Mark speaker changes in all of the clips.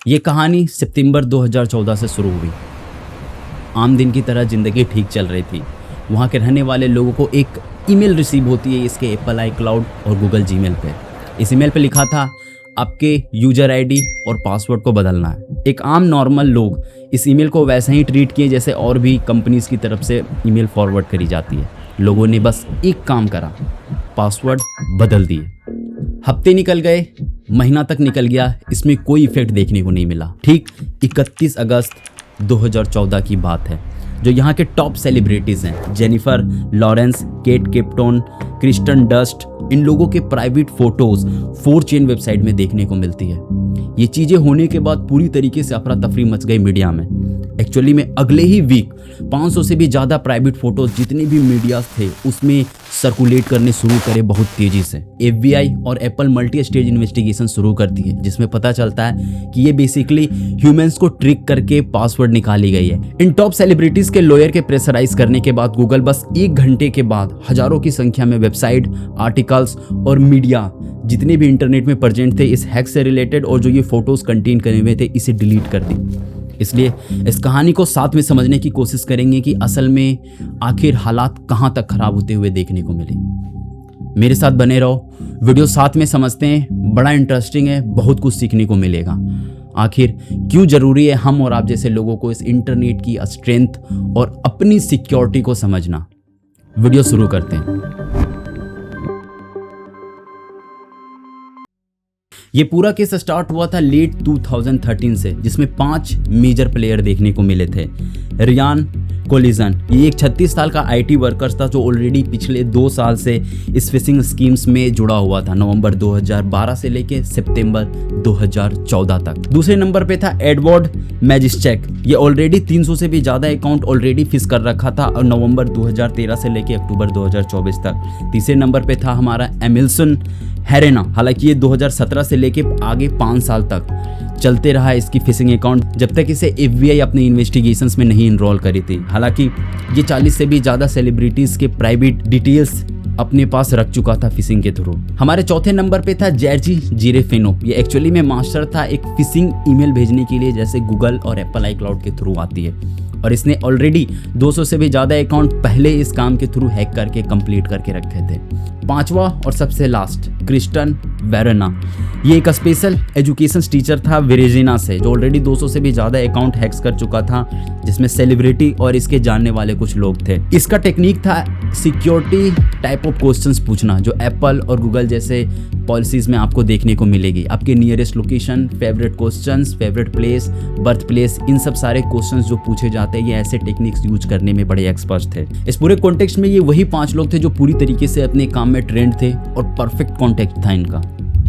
Speaker 1: ये कहानी सितंबर 2014 से शुरू हुई। आम दिन की तरह ज़िंदगी ठीक चल रही थी। वहाँ के रहने वाले लोगों को एक ईमेल रिसीव होती है इसके एप्पल iCloud और गूगल जीमेल पे। इस ईमेल पे लिखा था आपके यूजर आईडी और पासवर्ड को बदलना है। एक आम नॉर्मल लोग इस ईमेल को वैसे ही ट्रीट किए जैसे और भी कंपनीज़ की तरफ से ईमेल फॉरवर्ड करी जाती है। लोगों ने बस एक काम करा, पासवर्ड बदल दिए। हफ्ते निकल गए, महीना तक निकल गया, इसमें कोई इफेक्ट देखने को नहीं मिला। ठीक 31 अगस्त 2014 की बात है। जो यहाँ के टॉप सेलिब्रिटीज़ हैं, Jennifer Lawrence, Kate Upton, Kirsten Dunst, इन लोगों के प्राइवेट फोटोज़ 4chan वेबसाइट में देखने को मिलती है। ये चीज़ें होने के बाद पूरी तरीके से अफरा तफरी मच गई मीडिया में। एक्चुअली में अगले ही वीक 500 से भी ज़्यादा प्राइवेट फ़ोटोज़ जितने भी मीडिया थे उसमें सर्कुलेट करने शुरू करे बहुत तेज़ी से। FBI और एप्पल मल्टी स्टेज इन्वेस्टिगेशन शुरू करती है, जिसमें पता चलता है कि ये बेसिकली ह्यूमंस को ट्रिक करके पासवर्ड निकाली गई है। इन टॉप सेलिब्रिटीज़ के लॉयर के प्रेशराइज करने के बाद गूगल बस 1 घंटे के बाद हज़ारों की संख्या में वेबसाइट, आर्टिकल्स और मीडिया जितने भी इंटरनेट में प्रेजेंट थे इस हैक से रिलेटेड और जो ये फ़ोटोज़ कंटेन करे हुए थे इसे डिलीट कर दी। इसलिए इस कहानी को साथ में समझने की कोशिश करेंगे कि असल में आखिर हालात कहाँ तक खराब होते हुए देखने को मिले। मेरे साथ बने रहो, वीडियो साथ में समझते हैं। बड़ा इंटरेस्टिंग है, बहुत कुछ सीखने को मिलेगा। आखिर क्यों ज़रूरी है हम और आप जैसे लोगों को इस इंटरनेट की स्ट्रेंथ और अपनी सिक्योरिटी को समझना। वीडियो शुरू करते हैं। ये पूरा केस स्टार्ट हुआ था लेट 2013 से, जिसमें 5 मेजर प्लेयर देखने को मिले थे। रियान कोलिजन, ये एक 36 साल का IT वर्कर्स था जो ऑलरेडी पिछले 2 साल से इस फिशिंग स्कीम्स में जुड़ा हुआ था, नवंबर 2012 से लेके सितंबर 2014 तक। दूसरे नंबर पे था एडवर्ड मैजिस्चेक, ये ऑलरेडी 300 से भी ज़्यादा अकाउंट ऑलरेडी फिश कर रखा था और नवंबर 2013 से लेके अक्टूबर 2024 तक। तीसरे नंबर पे था हमारा एमिल्सन हेरेना, हालांकि ये 2017 से लेके आगे 5 साल तक चलते रहा इसकी फिशिंग अकाउंट, जब तक इसे FBI अपने इन्वेस्टिगेशंस में नहीं इनरोल करी थी। हालांकि ये 40 से भी ज़्यादा सेलिब्रिटीज़ के प्राइवेट डिटेल्स अपने पास रख चुका था फिशिंग के थ्रू। हमारे चौथे नंबर पे था जर्जी जिरेफिनो, ये एक्चुअली में मास्टर था एक फिशिंग ईमेल भेजने के लिए जैसे गूगल और एप्पल iCloud के थ्रू आती है, और इसने ऑलरेडी 200 से भी ज़्यादा अकाउंट पहले इस काम के थ्रू हैक करके कंप्लीट करके रखे थे। पांचवा और सबसे लास्ट क्रिस्टन वेरेना, ये एक स्पेशल एजुकेशन टीचर था वर्जीनिया से, जो ऑलरेडी 200 से भी ज़्यादा अकाउंट हैक्स कर चुका था, जिसमें सेलिब्रिटी और इसके जानने वाले कुछ लोग थे। इसका टेक्निक था सिक्योरिटी टाइप ऑफ क्वेश्चंस पूछना, जो एप्पल और गूगल जैसे पॉलिसीज़ में आपको देखने को मिलेगी। आपके nearest location, favourite questions, favourite place, birth place, इन सब सारे क्वेश्चंस जो पूछे जाते हैं, ये ऐसे टेक्निक्स यूज करने में बड़े एक्सपर्ट थे। इस पूरे कॉन्टेक्स्ट में ये वही 5 लोग थे जो पूरी तरीके से अपने काम में ट्रेंड थे और परफेक्ट कॉन्टेक्ट था इनका।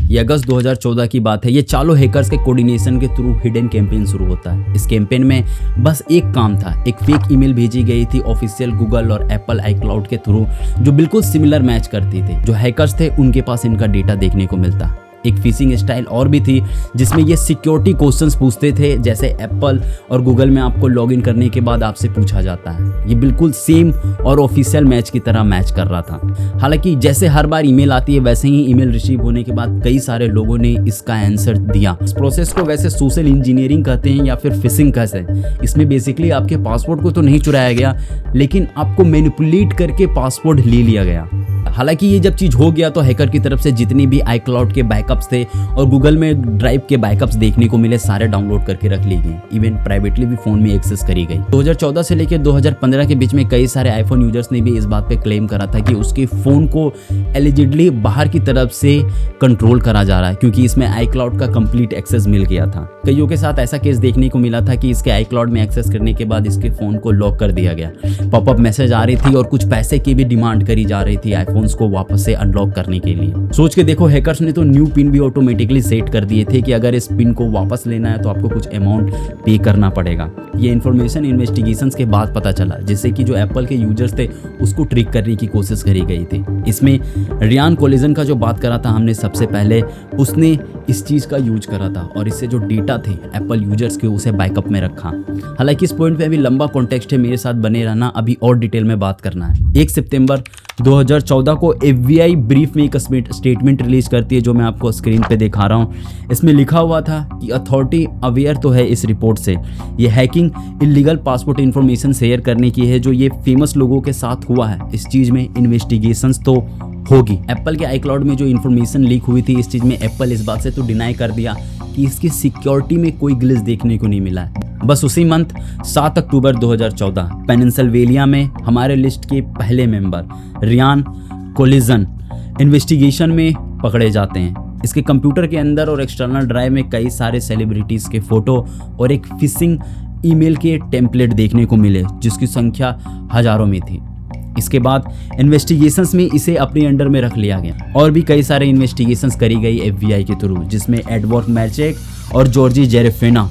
Speaker 1: ये अगस्त 2014 की बात है। ये चारों हैकर्स के कोऑर्डिनेशन के थ्रू हिडन कैंपेन शुरू होता है। इस कैंपेन में बस एक काम था, एक फेक ईमेल भेजी गई थी ऑफिशियल गूगल और एप्पल iCloud के थ्रू, जो बिल्कुल सिमिलर मैच करती थी। जो हैकर्स थे उनके पास इनका डेटा देखने को मिलता। एक फिशिंग स्टाइल और भी थी जिसमें ये सिक्योरिटी क्वेश्चंस पूछते थे, जैसे एप्पल और गूगल में आपको लॉगिन करने के बाद आपसे पूछा जाता है। ये बिल्कुल सेम और ऑफिशियल मैच की तरह मैच कर रहा था। हालांकि जैसे हर बार ईमेल आती है वैसे ही ईमेल रिसीव होने के बाद कई सारे लोगों ने इसका आंसर दिया। इस प्रोसेस को वैसे सोशल इंजीनियरिंग कहते हैं या फिर फिशिंग कहते हैं। इसमें बेसिकली आपके पासवर्ड को तो नहीं चुराया गया, लेकिन आपको मैनिपुलेट करके पासवर्ड ले लिया गया। हालांकि ये जब चीज़ हो गया तो हैकर की तरफ से जितनी भी iCloud के बैकअप्स थे और गूगल में ड्राइव के बैकअप्स देखने को मिले, सारे डाउनलोड करके रख लिए गए। इवन प्राइवेटली भी फ़ोन में एक्सेस करी गई। 2014 से लेकर 2015 के बीच में कई सारे iPhone यूजर्स ने भी इस बात पे क्लेम करा था कि उसके फ़ोन को एलिजिडली बाहर की तरफ से कंट्रोल करा जा रहा है, क्योंकि इसमें iCloud का कंप्लीट एक्सेस मिल गया था। कईयों के साथ ऐसा केस देखने को मिला था कि इसके iCloud में एक्सेस करने के बाद इसके फ़ोन को लॉक कर दिया गया। पॉपअप मैसेज आ रही थी और कुछ पैसे की भी डिमांड करी जा रही थी आईफोन्स को वापस से अनलॉक करने के लिए। सोच के देखो, हैकर्स ने तो न्यू पिन भी ऑटोमेटिकली सेट कर दिए थे कि अगर इस पिन को वापस लेना है तो आपको कुछ अमाउंट पे करना पड़ेगा। ये इन्फॉर्मेशन इन्वेस्टिगेशंस के बाद पता चला, जिससे कि जो एप्पल के यूजर्स थे उसको ट्रिक करने की कोशिश करी गई थी। इसमें रियान कोलिजन का जो बात करा था हमने सबसे पहले, उसने इस चीज़ का यूज करा था और इससे जो डेटा थे एप्पल यूजर्स के उसे बैकअप में रखा। हालांकि इस पॉइंट पे अभी लंबा कॉन्टेक्स्ट है, मेरे साथ बने रहना, अभी और डिटेल में बात करना है। 1 सितंबर 2014 को FBI ब्रीफ में एक स्टेटमेंट रिलीज करती है जो मैं आपको स्क्रीन पे दिखा रहा हूँ। इसमें लिखा हुआ था कि अथॉरिटी अवेयर तो है इस रिपोर्ट से, ये hacking illegal passport information share करने की है जो ये फेमस लोगों के साथ हुआ है, इस चीज़ में इन्वेस्टिगेशंस तो होगी। एप्पल के iCloud में जो इन्फॉर्मेशन लीक हुई थी इस चीज़ में एप्पल इस बात से तो डिनाई कर दिया कि इसकी सिक्योरिटी में कोई ग्लिच देखने को नहीं मिला है। बस उसी मंथ 7 अक्टूबर 2014 पेनिनसिल्वेनिया में हमारे लिस्ट के पहले मेंबर रियान कोलिजन इन्वेस्टिगेशन में पकड़े जाते हैं। इसके कंप्यूटर के अंदर और एक्सटर्नल ड्राइव में कई सारे सेलिब्रिटीज़ के फोटो और एक फिशिंग ईमेल के टेम्पलेट देखने को मिले जिसकी संख्या हजारों में थी। इसके बाद इन्वेस्टिगेशंस में इसे अपने अंडर में रख लिया गया और भी कई सारे इन्वेस्टिगेशंस करी गई FBI के थ्रू, जिसमें एडवर्ड मैचेक और जॉर्जी जेरेफिना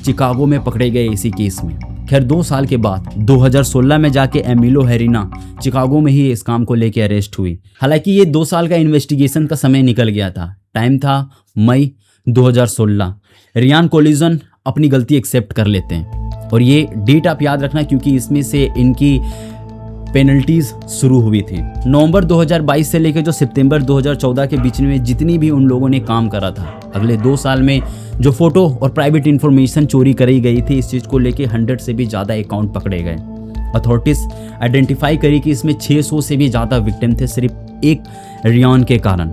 Speaker 1: चिकागो में पकड़े गए इसी केस में। खैर 2 साल के बाद 2016 में जाके एमिलो हेरिना चिकागो में ही इस काम को लेके अरेस्ट हुई। हालांकि ये 2 साल का इन्वेस्टिगेशन का समय निकल गया था, टाइम था मई 2016। रियान कोलिजन अपनी गलती एक्सेप्ट कर लेते हैं और ये डेट आप याद रखना क्योंकि इसमें से इनकी पेनल्टीज शुरू हुई थी। नवंबर 2022 से लेकर जो सितंबर 2014 के बीच में जितनी भी उन लोगों ने काम करा था, अगले 2 साल में जो फोटो और प्राइवेट इंफॉर्मेशन चोरी करी गई थी, इस चीज़ को लेके 100 से भी ज़्यादा अकाउंट पकड़े गए। अथॉरिटीज आइडेंटिफाई करी कि इसमें 600 से भी ज़्यादा विक्टिम थे सिर्फ एक रियान के कारण।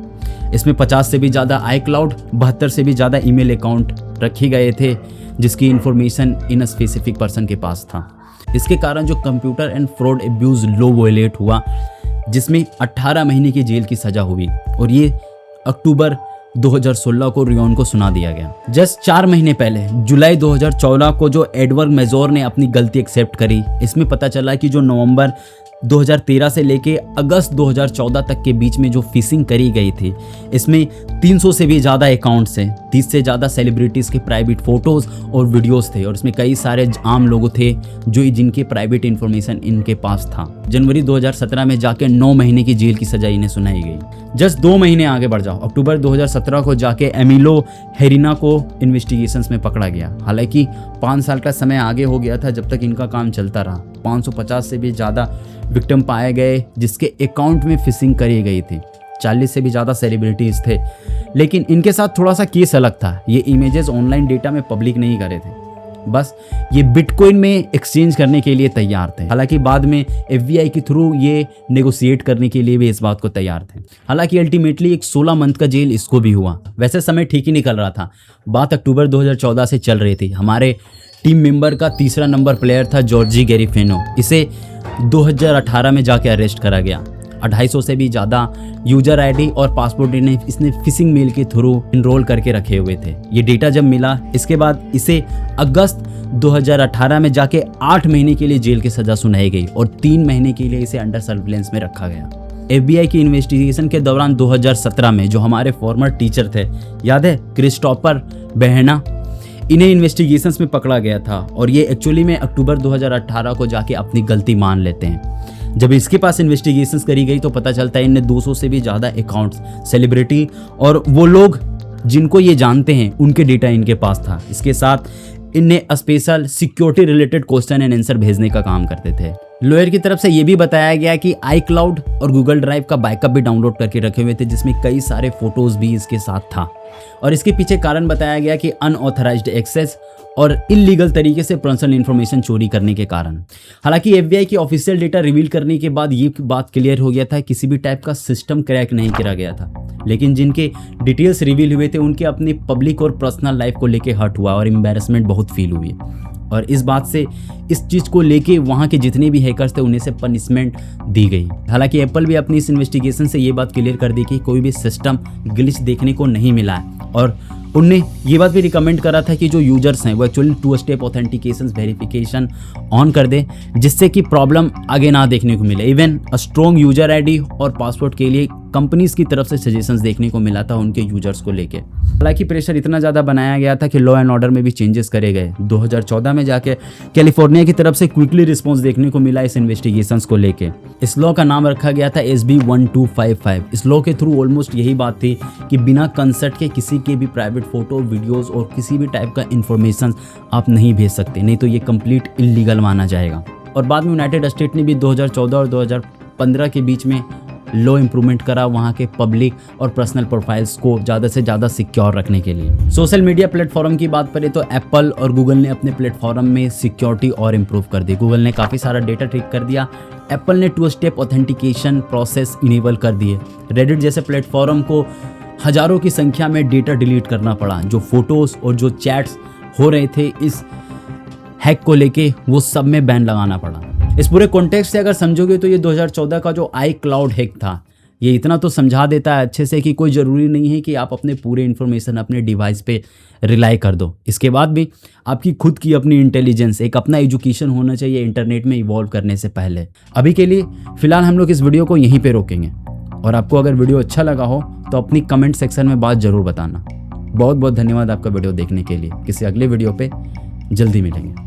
Speaker 1: इसमें 50 से भी ज़्यादा iCloud, 72 से भी ज़्यादा ईमेल अकाउंट रखे गए थे जिसकी इंफॉर्मेशन इन स्पेसिफिक पर्सन के पास था। इसके कारण जो computer and fraud abuse law violate हुआ जिसमें 18 महीने की जेल की सज़ा हुई और ये अक्टूबर 2016 को रियान को सुना दिया गया। जस्ट 4 महीने पहले जुलाई 2014 को जो एडवर्ड मेजोर ने अपनी गलती एक्सेप्ट करी, इसमें पता चला कि जो नवंबर 2013 से लेके अगस्त 2014 तक के बीच में जो फिशिंग करी गई थी इसमें 300 से भी ज़्यादा अकाउंट्स हैं, 30 से ज़्यादा सेलिब्रिटीज़ के प्राइवेट फ़ोटोज़ और वीडियोस थे और इसमें कई सारे आम लोग थे जो जिनके प्राइवेट इन्फॉर्मेशन इनके पास था। जनवरी 2017 में जाके 9 महीने की जेल की सज़ा इन्हें सुनाई गई। जस्ट 2 महीने आगे बढ़ जाओ, अक्टूबर 2017 को जाके एमिलो हेरिना को इन्वेस्टिगेशंस में पकड़ा गया। हालांकि 5 साल का समय आगे हो गया था जब तक इनका काम चलता रहा। 550 से भी ज़्यादा विक्टिम पाए गए जिसके अकाउंट में फिशिंग करी गई थी। 40 से भी ज़्यादा सेलिब्रिटीज़ थे, लेकिन इनके साथ थोड़ा सा केस अलग था। ये इमेजेस ऑनलाइन डेटा में पब्लिक नहीं करे थे, बस ये बिटकॉइन में एक्सचेंज करने के लिए तैयार थे। हालांकि बाद में FBI के थ्रू ये नेगोशिएट करने के लिए भी इस बात को तैयार थे। हालांकि अल्टीमेटली एक 16 मंथ का जेल इसको भी हुआ। वैसे समय ठीक ही निकल रहा था, बात अक्टूबर 2014 से चल रही थी। हमारे टीम मेंबर का तीसरा नंबर प्लेयर था जॉर्जी गेरिफिनो। इसे 2018 में जाके अरेस्ट करा गया। 250 से भी ज़्यादा यूजर ID और पासपोर्ट इसने फिशिंग मेल के थ्रू इनरोल करके रखे हुए थे। ये डेटा जब मिला इसके बाद इसे अगस्त 2018 में जाके 8 महीने के लिए जेल की सज़ा सुनाई गई और 3 महीने के लिए इसे अंडर सर्विलेंस में रखा गया। FBI की इन्वेस्टिगेशन के दौरान 2017 में जो हमारे फॉर्मर टीचर थे, याद है क्रिस्टोफर बेहना, इन्हें इन्वेस्टिगेशंस में पकड़ा गया था और ये एक्चुअली में अक्टूबर 2018 को जाके अपनी गलती मान लेते हैं। जब इसके पास इन्वेस्टिगेशंस करी गई तो पता चलता है इनने 200 से भी ज़्यादा अकाउंट्स, सेलिब्रिटी और वो लोग जिनको ये जानते हैं उनके डेटा इनके पास था। इसके साथ इनने special security related question and answer भेजने का काम करते थे। लॉयर की तरफ से ये भी बताया गया कि iCloud और गूगल ड्राइव का बैकअप भी डाउनलोड करके रखे हुए थे जिसमें कई सारे फोटोज भी इसके साथ था और इसके पीछे कारण बताया गया कि अनऑथराइज्ड एक्सेस और इलीगल तरीके से पर्सनल इन्फॉर्मेशन चोरी करने के कारण। हालांकि FBI की ऑफिशियल डेटा रिवील करने के बाद ये बात क्लियर हो गया था किसी भी टाइप का सिस्टम क्रैक नहीं करा गया था, लेकिन जिनके डिटेल्स रिवील हुए थे उनके अपनी पब्लिक और पर्सनल लाइफ को लेके हर्ट हुआ और एम्बैरेसमेंट बहुत फील हुई और इस बात से इस चीज़ को लेके वहाँ के जितने भी हैकर्स थे उन्हें से पनिशमेंट दी गई। हालांकि एप्पल भी अपनी इस इन्वेस्टिगेशन से ये बात क्लियर कर दी कि कोई भी सिस्टम ग्लिच देखने को नहीं मिला है और उनने ये बात भी रिकमेंड करा था कि जो यूजर्स हैं वो actually 2 step authentication verification on कर दे जिससे कि प्रॉब्लम आगे ना देखने को मिले। इवन स्ट्रॉन्ग यूजर ID और पासवर्ड के लिए कंपनीज की तरफ से सजेशंस देखने को मिला था उनके यूजर्स को लेके। हालांकि प्रेशर इतना ज़्यादा बनाया गया था कि लॉ एंड ऑर्डर में भी चेंजेस करे गए। 2014 में जाके कैलिफोर्निया की तरफ से क्विकली रिस्पॉन्स देखने को मिला इस इन्वेस्टिगेशंस को लेके। इस लॉ का नाम रखा गया था SB 1255। इस लॉ के थ्रू ऑलमोस्ट यही बात थी कि बिना कंसर्ट के किसी के भी प्राइवेट फोटो, वीडियोज़ और किसी भी टाइप का इंफॉर्मेशन आप नहीं भेज सकते, नहीं तो ये कंप्लीट इलीगल माना जाएगा। और बाद में यूनाइटेड स्टेट ने भी 2014 और 2015 के बीच में लॉ इंप्रूवमेंट करा वहाँ के पब्लिक और पर्सनल प्रोफाइल्स को ज़्यादा से ज़्यादा सिक्योर रखने के लिए। सोशल मीडिया प्लेटफॉर्म की बात करें तो एप्पल और गूगल ने अपने प्लेटफॉर्म में सिक्योरिटी और इम्प्रूव कर दी। गूगल ने काफ़ी सारा डेटा ट्रिक कर दिया, एप्पल ने 2 स्टेप ऑथेंटिकेशन प्रोसेस इनेबल कर दिए। रेडिट जैसे प्लेटफॉर्म को हज़ारों की संख्या में डेटा डिलीट करना पड़ा। जो फोटोज़ और जो चैट्स हो रहे थे इस हैक को लेके वो सब में बैन लगाना पड़ा। इस पूरे कॉन्टेक्स्ट से अगर समझोगे तो ये 2014 का जो iCloud हैक था ये इतना तो समझा देता है अच्छे से कि कोई ज़रूरी नहीं है कि आप अपने पूरे इन्फॉर्मेशन अपने डिवाइस पे रिलाई कर दो। इसके बाद भी आपकी खुद की अपनी इंटेलिजेंस, एक अपना एजुकेशन होना चाहिए इंटरनेट में इवॉल्व करने से पहले। अभी के लिए फ़िलहाल हम लोग इस वीडियो को यहीं पर रोकेंगे और आपको अगर वीडियो अच्छा लगा हो तो अपनी कमेंट सेक्शन में बात ज़रूर बताना। बहुत बहुत धन्यवाद आपका वीडियो देखने के लिए। किसी अगले वीडियो पर जल्दी मिलेंगे।